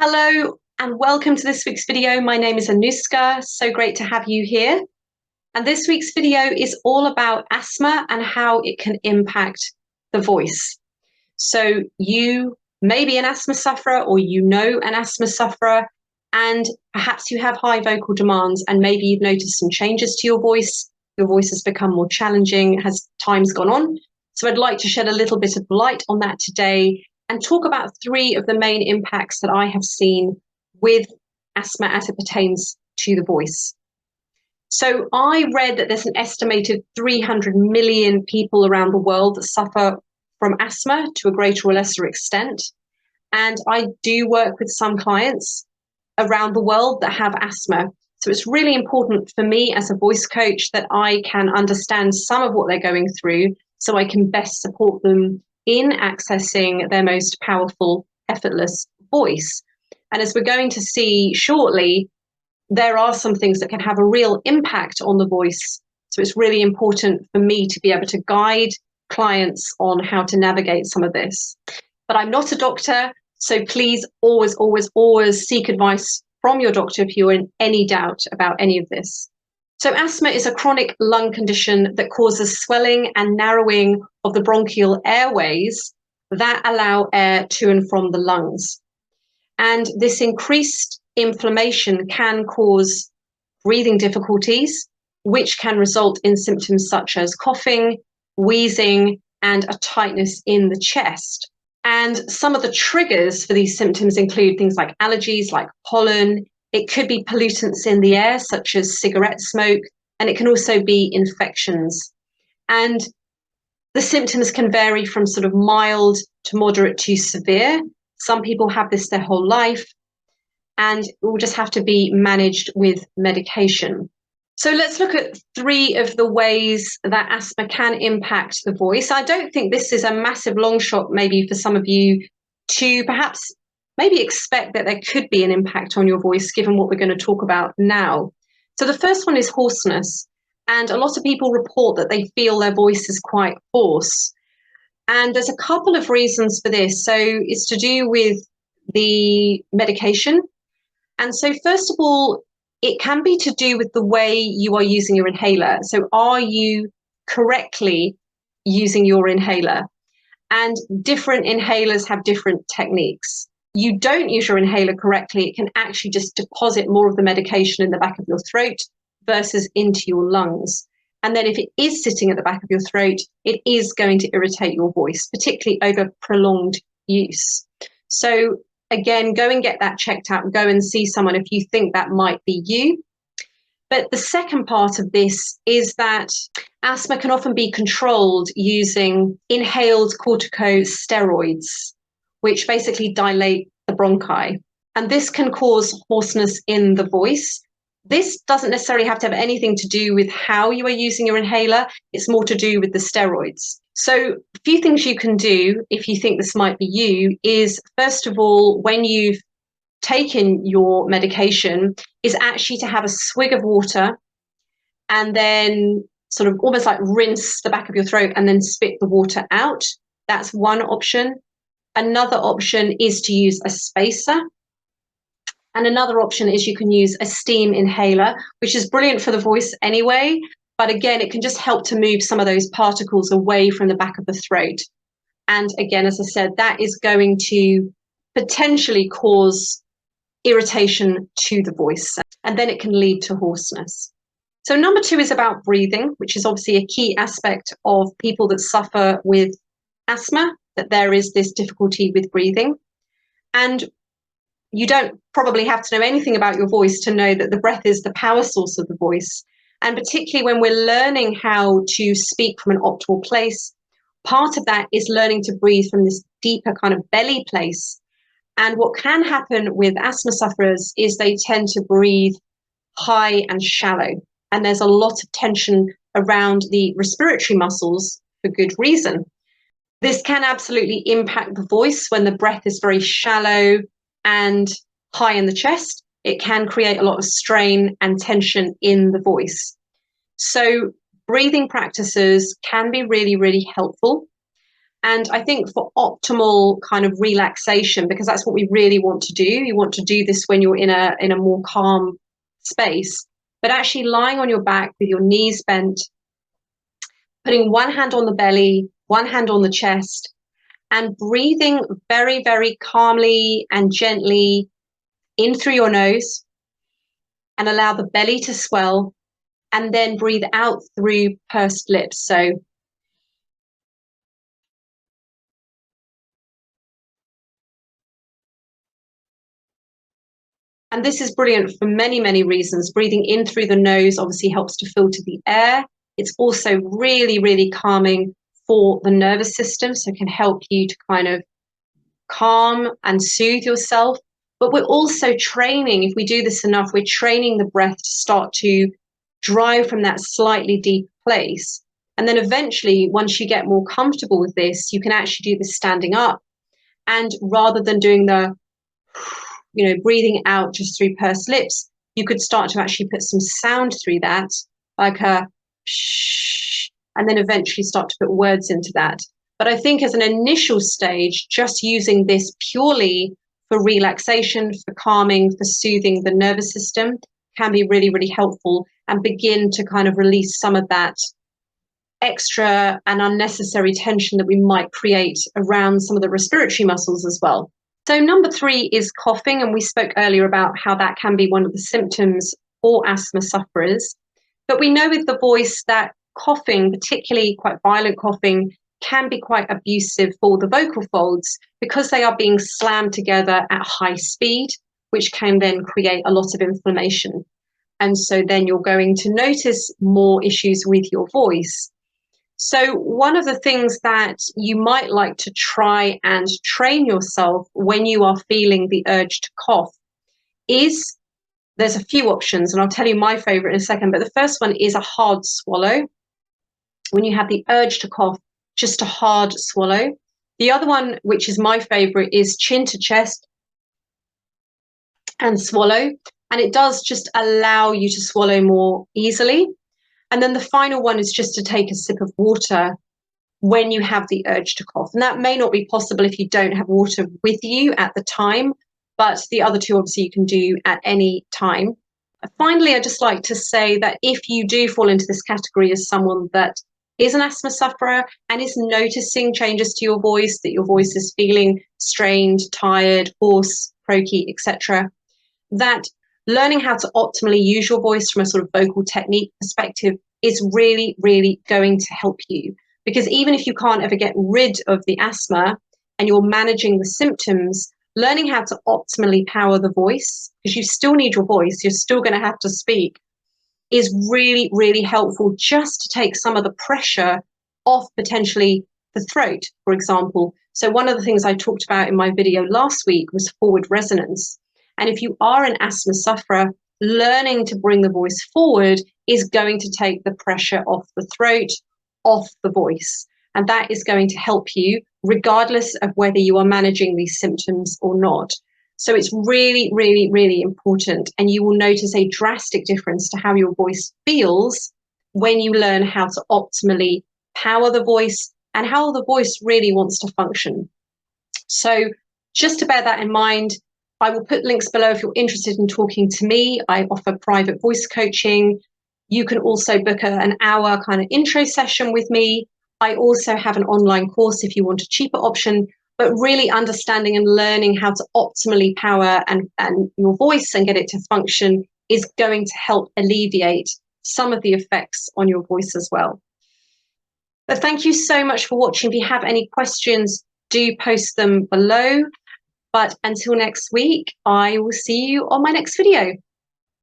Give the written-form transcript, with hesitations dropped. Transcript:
Hello and welcome to this week's video. My name is Anuska. So great to have you here. And this week's video is all about asthma and how it can impact the voice. So you may be an asthma sufferer or you know an asthma sufferer, and perhaps you have high vocal demands and maybe you've noticed some changes to your voice. Your voice has become more challenging as time's gone on. So I'd like to shed a little bit of light on that today and talk about three of the main impacts that I have seen with asthma as it pertains to the voice. So I read that there's an estimated 300 million people around the world that suffer from asthma to a greater or lesser extent. And I do work with some clients around the world that have asthma. So it's really important for me as a voice coach that I can understand some of what they're going through so I can best support them in accessing their most powerful, effortless voice. And as we're going to see shortly, there are some things that can have a real impact on the voice. So it's really important for me to be able to guide clients on how to navigate some of this. But I'm not a doctor, so please always, always, always seek advice from your doctor if you're in any doubt about any of this. So asthma is a chronic lung condition that causes swelling and narrowing of the bronchial airways that allow air to and from the lungs. And this increased inflammation can cause breathing difficulties, which can result in symptoms such as coughing, wheezing, and a tightness in the chest. And some of the triggers for these symptoms include things like allergies, like pollen. It could be pollutants in the air, such as cigarette smoke, and it can also be infections. And the symptoms can vary from sort of mild to moderate to severe. Some people have this their whole life, and it will just have to be managed with medication. So let's look at three of the ways that asthma can impact the voice. I don't think this is a massive long shot maybe for some of you to perhaps maybe expect that there could be an impact on your voice given what we're going to talk about now. So the first one is hoarseness. And a lot of people report that they feel their voice is quite hoarse. And there's a couple of reasons for this. So it's to do with the medication. And so first of all, it can be to do with the way you are using your inhaler. So are you correctly using your inhaler? And different inhalers have different techniques. You don't use your inhaler correctly, it can actually just deposit more of the medication in the back of your throat versus into your lungs. And then if it is sitting at the back of your throat, it is going to irritate your voice, particularly over prolonged use. So again, go and get that checked out, go and see someone if you think that might be you. But the second part of this is that asthma can often be controlled using inhaled corticosteroids, which basically dilate the bronchi. And this can cause hoarseness in the voice. This doesn't necessarily have to have anything to do with how you are using your inhaler. It's more to do with the steroids. So a few things you can do if you think this might be you is, first of all, when you've taken your medication, is actually to have a swig of water and then sort of almost like rinse the back of your throat and then spit the water out. That's one option. Another option is to use a spacer. And another option is you can use a steam inhaler, which is brilliant for the voice anyway. But again, it can just help to move some of those particles away from the back of the throat. And again, as I said, that is going to potentially cause irritation to the voice. And then it can lead to hoarseness. So number two is about breathing, which is obviously a key aspect of people that suffer with asthma, that there is this difficulty with breathing. And you don't probably have to know anything about your voice to know that the breath is the power source of the voice. And particularly when we're learning how to speak from an optimal place, part of that is learning to breathe from this deeper kind of belly place. And what can happen with asthma sufferers is they tend to breathe high and shallow. And there's a lot of tension around the respiratory muscles for good reason. This can absolutely impact the voice when the breath is very shallow and high in the chest. It can create a lot of strain and tension in the voice. So breathing practices can be really, really helpful. And I think for optimal kind of relaxation, because that's what we really want to do, you want to do this when you're in a more calm space, but actually lying on your back with your knees bent, putting one hand on the belly, one hand on the chest, and breathing very, very calmly and gently in through your nose, and allow the belly to swell, and then breathe out through pursed lips. So and this is brilliant for many, many reasons. Breathing in through the nose obviously helps to filter the air. It's also really, really calming for the nervous system, so it can help you to kind of calm and soothe yourself. But we're also training, if we do this enough, we're training the breath to start to drive from that slightly deep place. And then eventually, once you get more comfortable with this, you can actually do this standing up. And rather than doing the breathing out just through pursed lips, you could start to actually put some sound through that, like a shh, and then eventually start to put words into that. But I think as an initial stage, just using this purely for relaxation, for calming, for soothing the nervous system can be really, really helpful, and begin to kind of release some of that extra and unnecessary tension that we might create around some of the respiratory muscles as well. So number 3 is coughing, and we spoke earlier about how that can be one of the symptoms for asthma sufferers. But we know with the voice that coughing, particularly quite violent coughing, can be quite abusive for the vocal folds because they are being slammed together at high speed, which can then create a lot of inflammation. And so then you're going to notice more issues with your voice. So one of the things that you might like to try and train yourself when you are feeling the urge to cough is, there's a few options, and I'll tell you my favorite in a second, but the first one is a hard swallow. When you have the urge to cough, just a hard swallow. The other one, which is my favorite, is chin to chest and swallow. And it does just allow you to swallow more easily. And then the final one is just to take a sip of water when you have the urge to cough. And that may not be possible if you don't have water with you at the time, but the other two obviously you can do at any time. Finally, I'd just like to say that if you do fall into this category as someone that is an asthma sufferer and is noticing changes to your voice, that your voice is feeling strained, tired, hoarse, croaky, etc., that learning how to optimally use your voice from a sort of vocal technique perspective is really, really going to help you. Because even if you can't ever get rid of the asthma and you're managing the symptoms, learning how to optimally power the voice, because you still need your voice, you're still going to have to speak, is really, really helpful just to take some of the pressure off potentially the throat, for example. So one of the things I talked about in my video last week was forward resonance. And if you are an asthma sufferer, learning to bring the voice forward is going to take the pressure off the throat, off the voice. And that is going to help you regardless of whether you are managing these symptoms or not. So it's really, really, really important. And you will notice a drastic difference to how your voice feels when you learn how to optimally power the voice and how the voice really wants to function. So just to bear that in mind, I will put links below if you're interested in talking to me. I offer private voice coaching. You can also book an hour kind of intro session with me. I also have an online course if you want a cheaper option, but really understanding and learning how to optimally power and your voice and get it to function is going to help alleviate some of the effects on your voice as well. But thank you so much for watching. If you have any questions, do post them below. But until next week, I will see you on my next video.